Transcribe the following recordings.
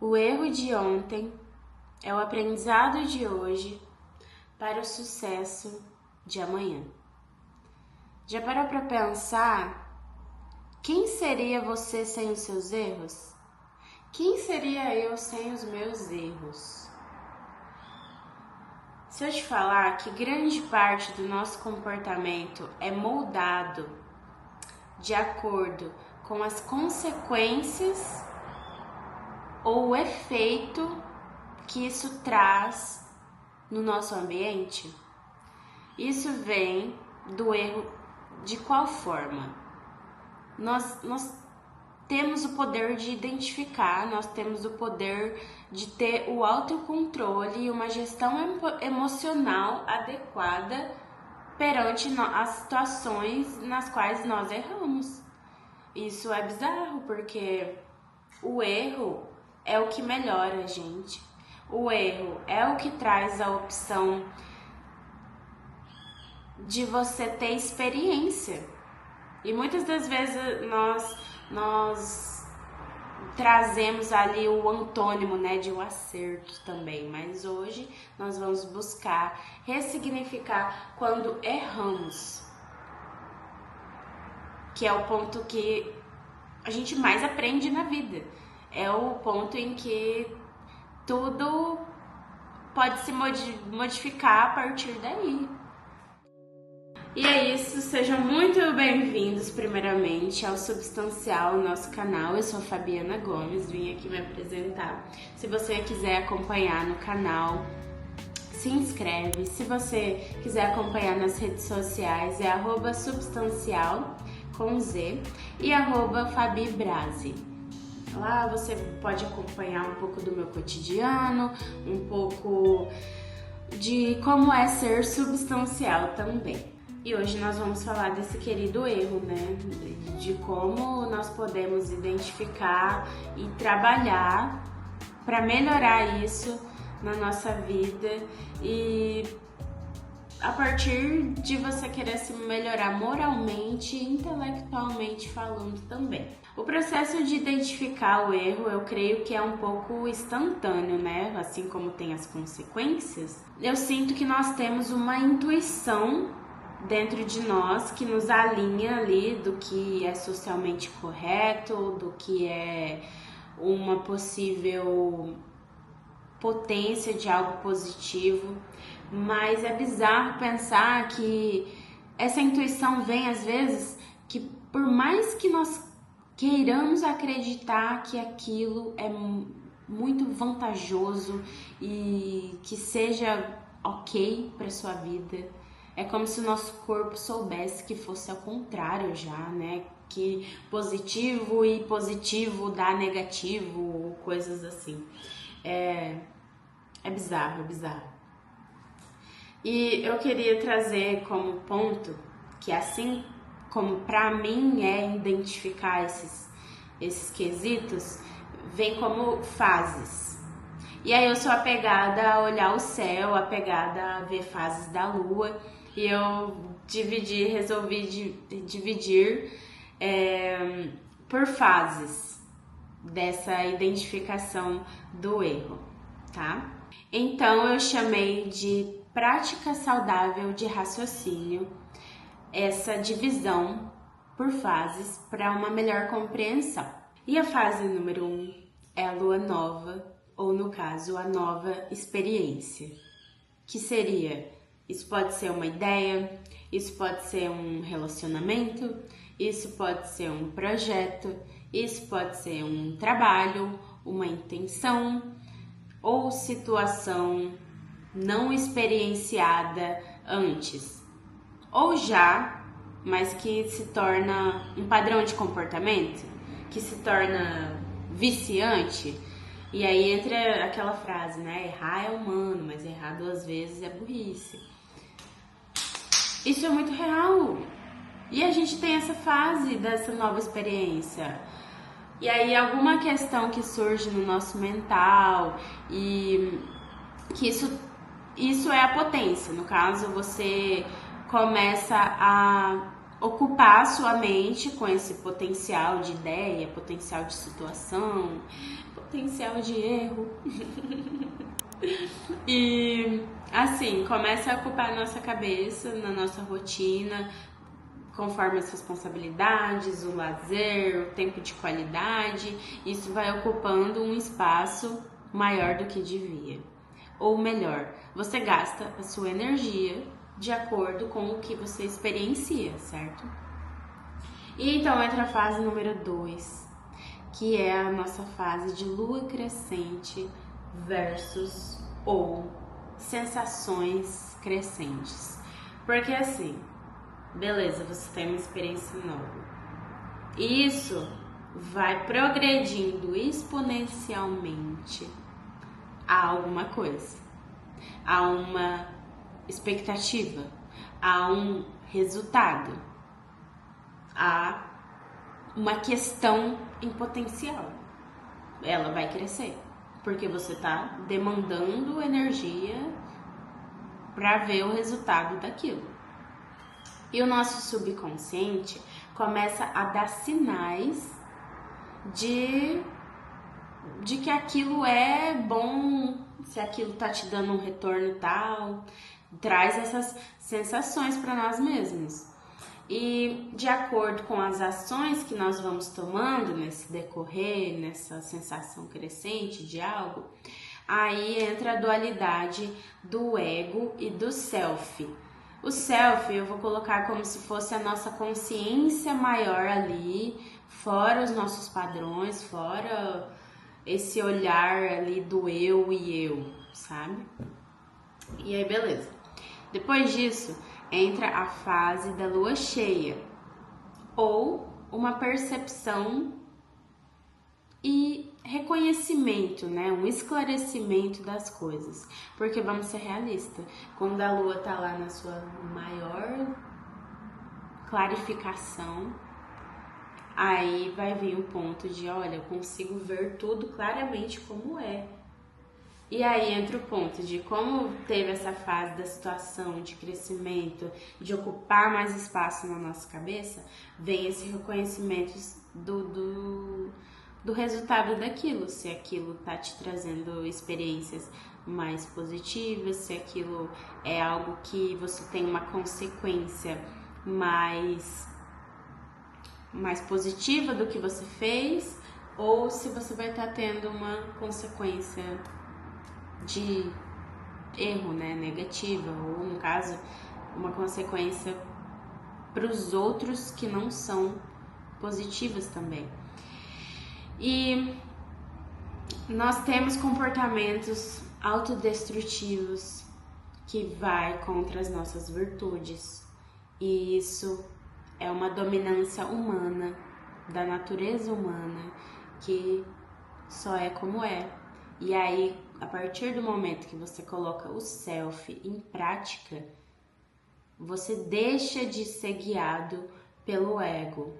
O erro de ontem é o aprendizado de hoje para o sucesso de amanhã. Já parou para pensar quem seria você sem os seus erros? Quem seria eu sem os meus erros? Se eu te falar que grande parte do nosso comportamento é moldado de acordo com as consequências ou o efeito que isso traz no nosso ambiente, isso vem do erro de qual forma? Nós temos o poder de identificar, nós temos o poder de ter o autocontrole e uma gestão emocional adequada perante as situações nas quais nós erramos. Isso é bizarro, porque o erro é o que melhora a gente. O erro é o que traz a opção de você ter experiência. E muitas das vezes nós trazemos ali o antônimo, né, de um acerto também. Mas hoje nós vamos buscar ressignificar quando erramos, que é o ponto que a gente mais aprende na vida. É o ponto em que tudo pode se modificar a partir daí. E é isso, sejam muito bem-vindos primeiramente ao Substancial, nosso canal. Eu sou a Fabiana Gomes, vim aqui me apresentar. Se você quiser acompanhar no canal, se inscreve. Se você quiser acompanhar nas redes sociais, é @substancial com Z e @fabibrasi. Lá você pode acompanhar um pouco do meu cotidiano, um pouco de como é ser substancial também. E hoje nós vamos falar desse querido erro, né? De como nós podemos identificar e trabalhar para melhorar isso na nossa vida e a partir de você querer se melhorar moralmente e intelectualmente falando também. O processo de identificar o erro, eu creio que é um pouco instantâneo, né? Assim como tem as consequências, eu sinto que nós temos uma intuição dentro de nós que nos alinha ali do que é socialmente correto, do que é uma possível potência de algo positivo, mas é bizarro pensar que essa intuição vem às vezes que por mais que nós queiramos acreditar que aquilo é muito vantajoso e que seja ok para sua vida, é como se o nosso corpo soubesse que fosse ao contrário já, né? Que positivo e positivo dá negativo ou coisas assim. É bizarro, é bizarro. E eu queria trazer como ponto que assim como para mim é identificar esses quesitos, vem como fases. E aí eu sou apegada a olhar o céu, apegada a ver fases da lua, e eu resolvi dividir por fases dessa identificação do erro, tá? Então eu chamei de prática saudável de raciocínio essa divisão por fases para uma melhor compreensão. E a fase número 1 é a lua nova, ou no caso, a nova experiência, que seria, isso pode ser uma ideia, isso pode ser um relacionamento, isso pode ser um projeto, isso pode ser um trabalho, uma intenção ou situação não experienciada antes, ou já, mas que se torna um padrão de comportamento, que se torna viciante. E aí entra aquela frase, né? Errar é humano, mas errar 2 vezes é burrice. Isso é muito real. E a gente tem essa fase dessa nova experiência. E aí alguma questão que surge no nosso mental e que isso é a potência. No caso, você começa a ocupar a sua mente com esse potencial de ideia, potencial de situação, potencial de erro. E assim, começa a ocupar a nossa cabeça, na nossa rotina, conforme as responsabilidades, o lazer, o tempo de qualidade. Isso vai ocupando um espaço maior do que devia. Ou melhor, você gasta a sua energia de acordo com o que você experiencia, certo? E então entra a fase número 2, que é a nossa fase de lua crescente versus ou sensações crescentes. Porque assim, beleza, você tem uma experiência nova. Isso vai progredindo exponencialmente a alguma coisa, a uma expectativa, a um resultado, a uma questão em potencial. Ela vai crescer, porque você está demandando energia para ver o resultado daquilo. E o nosso subconsciente começa a dar sinais de que aquilo é bom, se aquilo tá te dando um retorno tal, traz essas sensações para nós mesmos. E de acordo com as ações que nós vamos tomando nesse decorrer, nessa sensação crescente de algo, aí entra a dualidade do ego e do self. O self eu vou colocar como se fosse a nossa consciência maior ali, fora os nossos padrões, fora esse olhar ali do eu e eu, sabe? E aí, beleza. Depois disso, entra a fase da lua cheia, ou uma percepção e reconhecimento, né? Um esclarecimento das coisas. Porque vamos ser realistas, quando a lua tá lá na sua maior clarificação, aí vai vir o ponto de, olha, eu consigo ver tudo claramente como é. E aí entra o ponto de como teve essa fase da situação de crescimento, de ocupar mais espaço na nossa cabeça, vem esse reconhecimento do resultado daquilo, se aquilo tá te trazendo experiências mais positivas, se aquilo é algo que você tem uma consequência mais positiva do que você fez, ou se você vai estar tendo uma consequência de erro, né, negativa, ou no caso, uma consequência para os outros que não são positivas também. E nós temos comportamentos autodestrutivos que vai contra as nossas virtudes, e isso é uma dominância humana, da natureza humana, que só é como é. E aí, a partir do momento que você coloca o self em prática, você deixa de ser guiado pelo ego.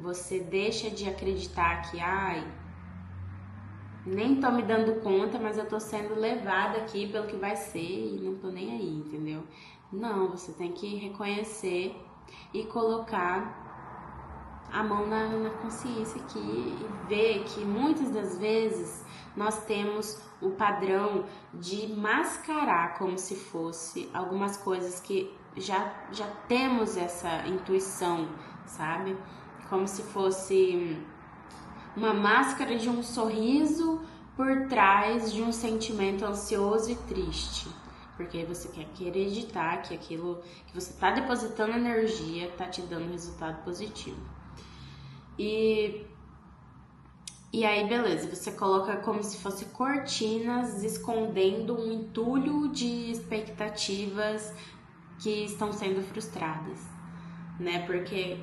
Você deixa de acreditar que, nem tô me dando conta, mas eu tô sendo levada aqui pelo que vai ser e não tô nem aí, entendeu? Não, você tem que reconhecer e colocar a mão na consciência aqui e ver que muitas das vezes nós temos o padrão de mascarar como se fosse algumas coisas que já temos essa intuição, sabe? Como se fosse uma máscara de um sorriso por trás de um sentimento ansioso e triste. Porque você quer acreditar que aquilo que você está depositando energia está te dando resultado positivo. E aí, beleza, você coloca como se fosse cortinas escondendo um entulho de expectativas que estão sendo frustradas, né? Porque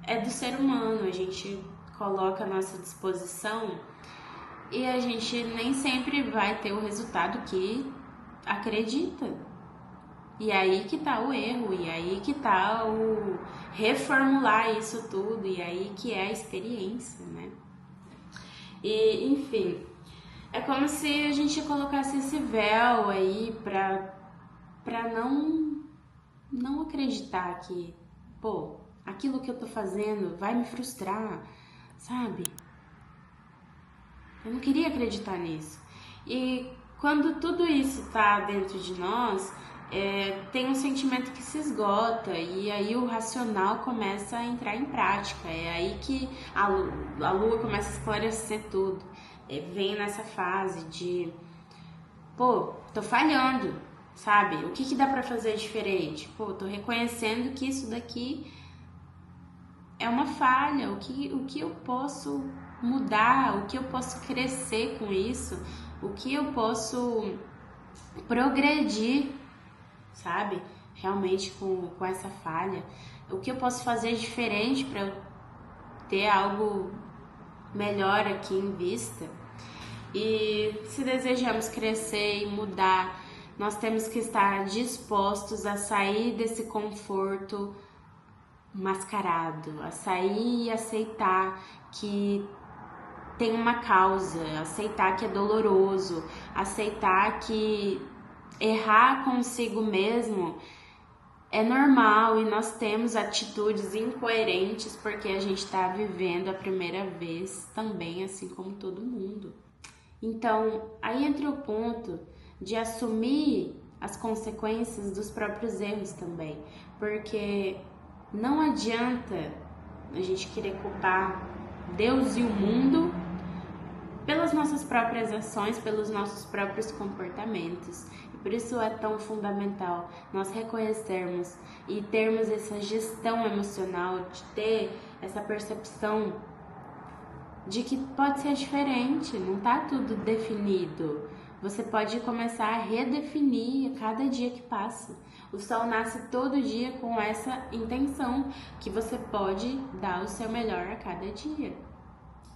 é do ser humano, a gente coloca a nossa disposição e a gente nem sempre vai ter o resultado que acredita. E aí que tá o erro, e aí que tá o reformular isso tudo, e aí que é a experiência, né? E, enfim, é como se a gente colocasse esse véu aí pra não acreditar que, aquilo que eu tô fazendo vai me frustrar, sabe? Eu não queria acreditar nisso. E quando tudo isso tá dentro de nós, tem um sentimento que se esgota e aí o racional começa a entrar em prática. É aí que a lua começa a esclarecer tudo. Vem nessa fase de, pô, tô falhando, sabe? O que dá pra fazer diferente? Pô, tô reconhecendo que isso daqui é uma falha. O que eu posso mudar? O que eu posso crescer com isso? O que eu posso progredir, sabe? Realmente com essa falha. O que eu posso fazer diferente para eu ter algo melhor aqui em vista? E se desejamos crescer e mudar, nós temos que estar dispostos a sair desse conforto mascarado, a sair e aceitar que tem uma causa, aceitar que é doloroso, aceitar que errar consigo mesmo é normal e nós temos atitudes incoerentes porque a gente está vivendo a primeira vez também, assim como todo mundo. Então, aí entra o ponto de assumir as consequências dos próprios erros também, porque não adianta a gente querer culpar Deus e o mundo pelas nossas próprias ações, pelos nossos próprios comportamentos. E por isso é tão fundamental nós reconhecermos e termos essa gestão emocional, de ter essa percepção de que pode ser diferente, não tá tudo definido. Você pode começar a redefinir a cada dia que passa. O sol nasce todo dia com essa intenção, que você pode dar o seu melhor a cada dia.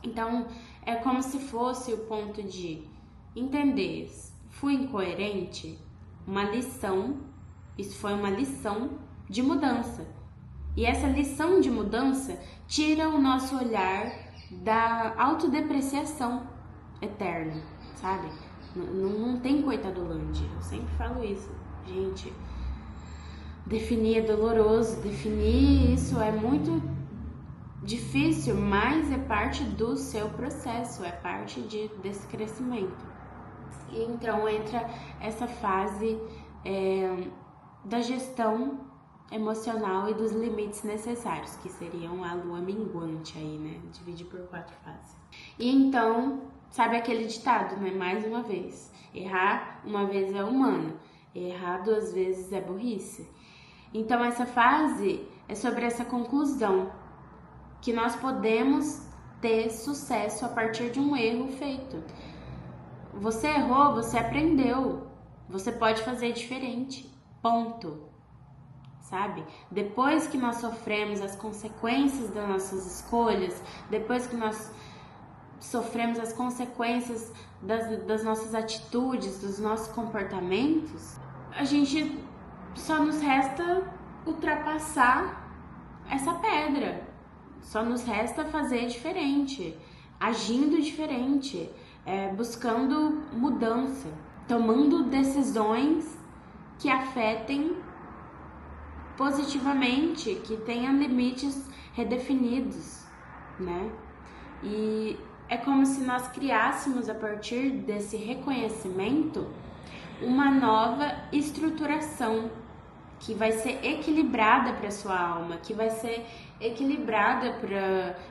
Então, é como se fosse o ponto de entender, fui incoerente? Uma lição, isso foi uma lição de mudança. E essa lição de mudança tira o nosso olhar da autodepreciação eterna, sabe? Não tem coitadolândia, eu sempre falo isso. Gente, definir é doloroso, definir isso é muito difícil, mas é parte do seu processo, é parte desse crescimento. E então entra essa fase da gestão emocional e dos limites necessários, que seriam a lua minguante aí, né? Divide por 4 fases. E então, sabe aquele ditado, né? Mais uma vez, errar uma vez é humano, errar 2 vezes é burrice. Então essa fase é sobre essa conclusão, que nós podemos ter sucesso a partir de um erro feito. Você errou, você aprendeu, você pode fazer diferente, ponto. Sabe? Depois que nós sofremos as consequências das nossas escolhas, depois que nós sofremos as consequências das nossas atitudes, dos nossos comportamentos, a gente só nos resta ultrapassar essa pedra. Só nos resta fazer diferente, agindo diferente, buscando mudança, tomando decisões que afetem positivamente, que tenham limites redefinidos, né? E é como se nós criássemos, a partir desse reconhecimento, uma nova estruturação que vai ser equilibrada para sua alma, que vai ser equilibrada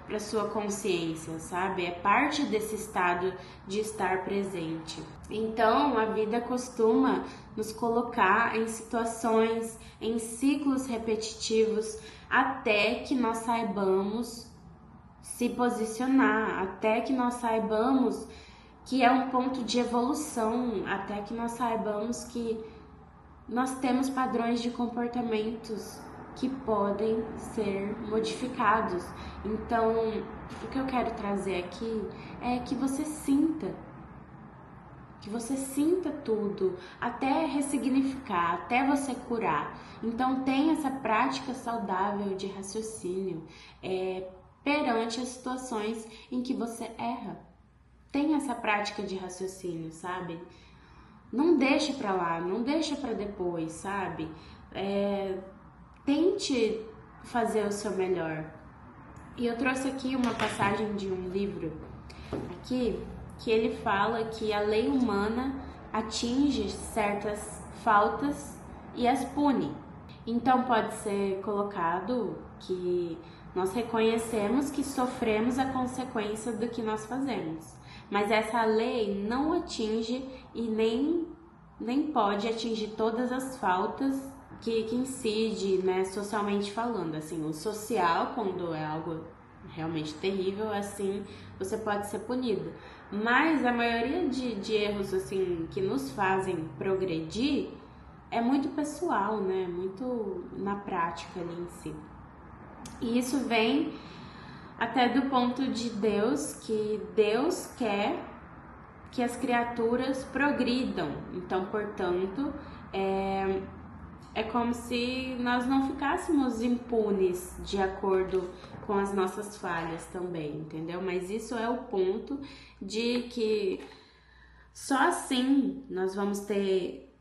para sua consciência, sabe? É parte desse estado de estar presente. Então, a vida costuma nos colocar em situações, em ciclos repetitivos, até que nós saibamos se posicionar, até que nós saibamos que é um ponto de evolução, até que nós saibamos que nós temos padrões de comportamentos que podem ser modificados. Então, o que eu quero trazer aqui é que você sinta tudo, até ressignificar, até você curar. Então, tem essa prática saudável de raciocínio perante as situações em que você erra. Tem essa prática de raciocínio, sabe? Não deixa pra lá, não deixa pra depois, sabe? Tente fazer o seu melhor. E eu trouxe aqui uma passagem de um livro aqui, que ele fala que a lei humana atinge certas faltas e as pune. Então pode ser colocado que nós reconhecemos que sofremos a consequência do que nós fazemos, mas essa lei não atinge e nem pode atingir todas as faltas que incide, né, socialmente falando. Assim, o social, quando é algo realmente terrível, assim, você pode ser punido. Mas a maioria de erros, assim, que nos fazem progredir é muito pessoal, né? Muito na prática ali em si. E isso vem até do ponto de Deus, que Deus quer que as criaturas progridam. Então, portanto, é como se nós não ficássemos impunes de acordo com as nossas falhas também, entendeu? Mas isso é o ponto de que só assim nós vamos ter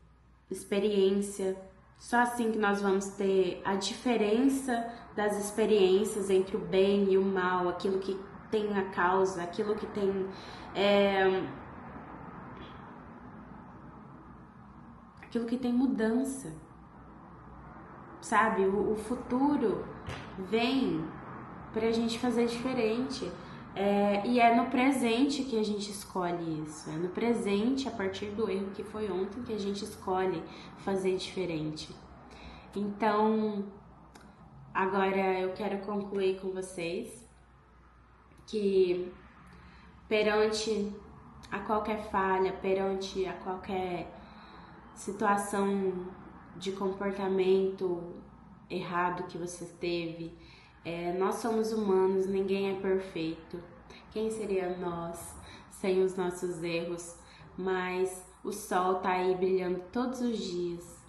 experiência, só assim que nós vamos ter a diferença das experiências entre o bem e o mal, aquilo que tem a causa, aquilo que tem aquilo que tem mudança, sabe? O futuro vem pra gente fazer diferente. E é no presente que a gente escolhe isso. É no presente, a partir do erro que foi ontem, que a gente escolhe fazer diferente. Então, agora eu quero concluir com vocês que perante a qualquer falha, perante a qualquer situação de comportamento errado que você teve, nós somos humanos, ninguém é perfeito. Quem seria nós sem os nossos erros? Mas o sol tá aí brilhando todos os dias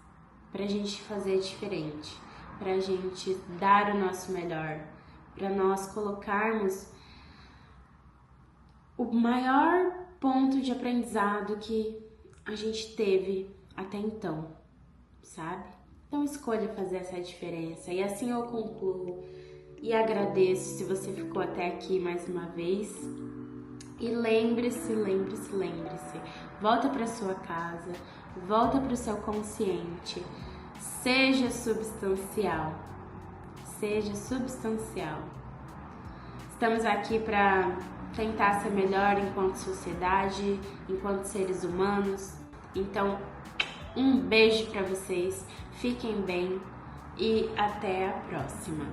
pra gente fazer diferente, pra gente dar o nosso melhor, pra nós colocarmos o maior ponto de aprendizado que a gente teve até então, sabe? Então escolha fazer essa diferença. E assim eu concluo e agradeço se você ficou até aqui mais uma vez. E lembre-se, volta para sua casa, volta para o seu consciente. Seja substancial. Seja substancial. Estamos aqui para tentar ser melhor enquanto sociedade, enquanto seres humanos. Então, um beijo para vocês. Fiquem bem e até a próxima.